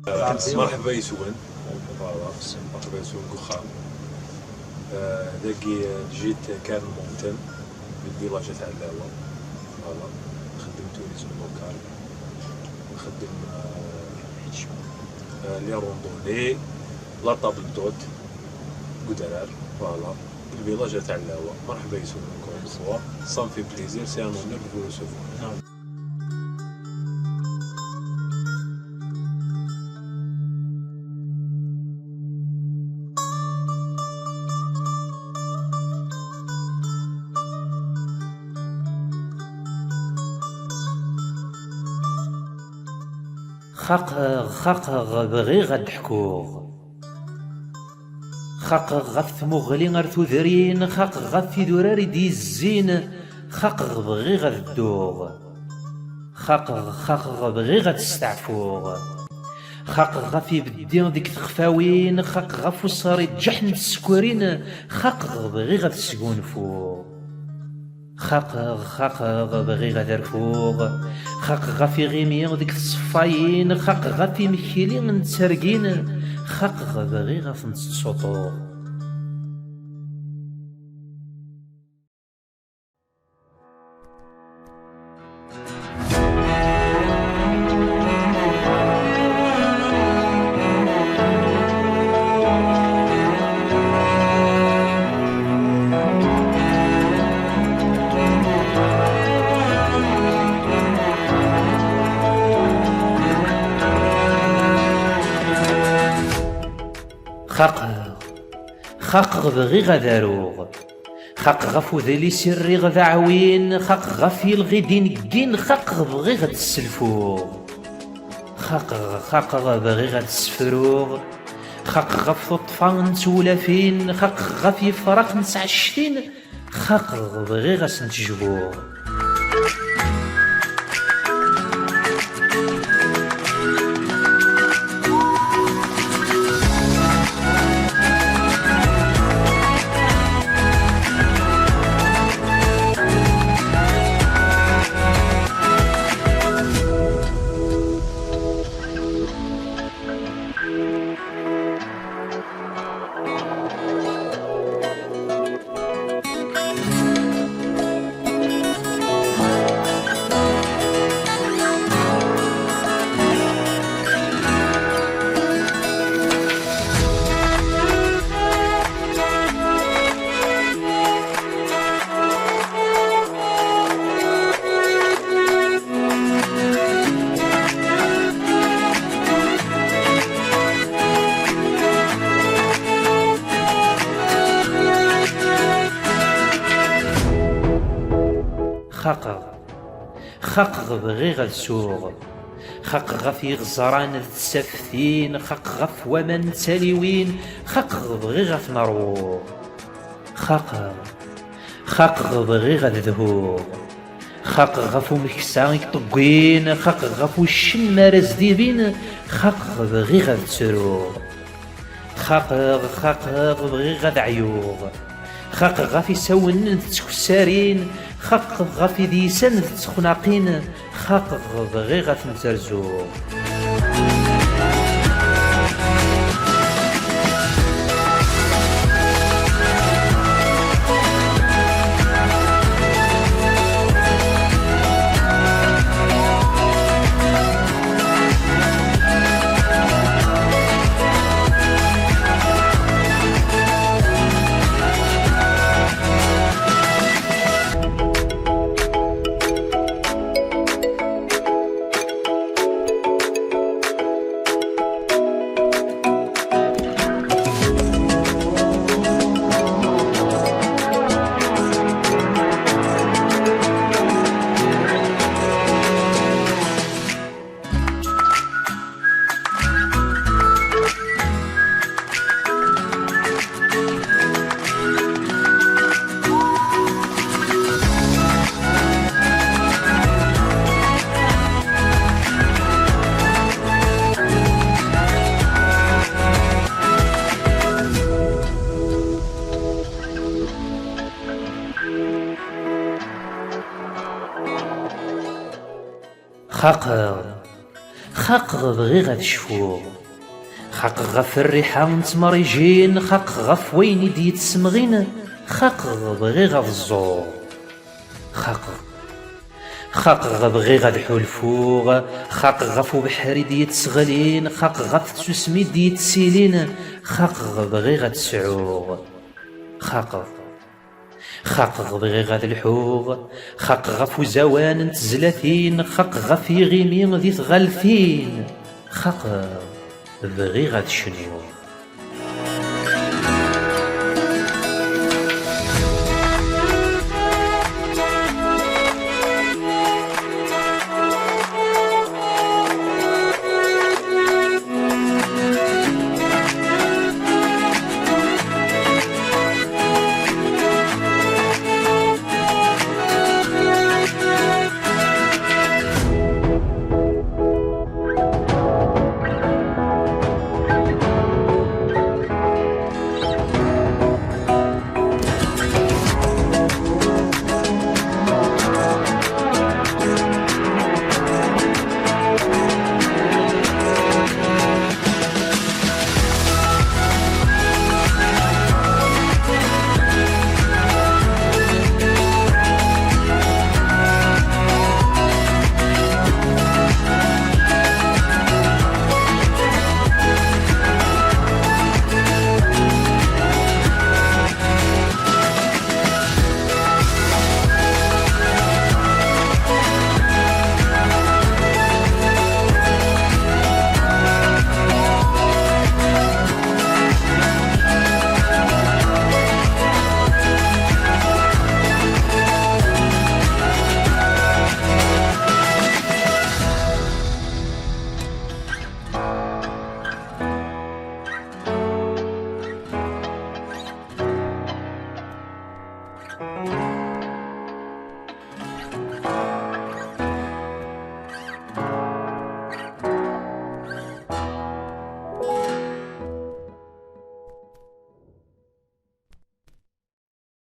مرحبا يسون. مرحبا يسون كوخام. داكي جيت كان مهتم بالفيلاج تاع اللاوا. فوالا نخدم توريزم لوكال، نخدم لي روندوني، لا طابل دوت كودرار. فوالا الفيلاج تاع اللاوا. مرحبا يسون كون سوا سان في بليزير، سي ان اونور دو فو ريسيفوار. خاق بغي غدحكوغ، خاق غف مغلي غرثو ذرين، خاق غف دراري دي الزين، خاق بغي غدوغ، خاق بغي غتستعفوغ، خاق غفي بدين ديك تخفاوين، خاق غفو صاري جحن السكورين، خاق بغي غتسقونفوغ، خاق بغي غدرفوغ، خاق غفي غيمي ديك الصفاين، خاق غفي مكيلي نتسرقين، خاق بغي غف نتسطوغ. خاق بغي غداروغ، خاق غفو ذلي سري غذعوين، خاق غفي الغيدين كين، خاق بغي غتسلفوغ، خاق بغي غتسفروغ، خاق غف الطفان نتولافين، خاق غفي فراق نتعشتين، خاق بغي غسنتجبوغ. خاق بغي غدسوغ، خاق غفي غزران تسفثين، خاق غف ومن تاليوين، خاق بغي غف نروغ، خاق بغي غدذهوغ، خاق غفو مكسان يطقين، خاق غفو الشمار زديبين، خاق بغي غدسروغ، خاق بغي غدعيوغ، خاق غفي سون تتكسارين، خاق غفي ديسان تتخناقين، خاق بغي غتنترزوغ. خاق بغي غاد شفوغ خاق غف الريحة نتمريجين خاق غف وين ديت سمغين خاق بغي غاد الزور خاق غبغي غاد حلفوغ خاق غفو بحري ديت سغلين خاق غف تسمي ديت سيلين خاق غبغي غاد سعوغ خاق غبغي غاد الحوغ خاق غفو زوان تزلثين خاق غفي غيمين ذي تغلثين خاق بغي غاد شنو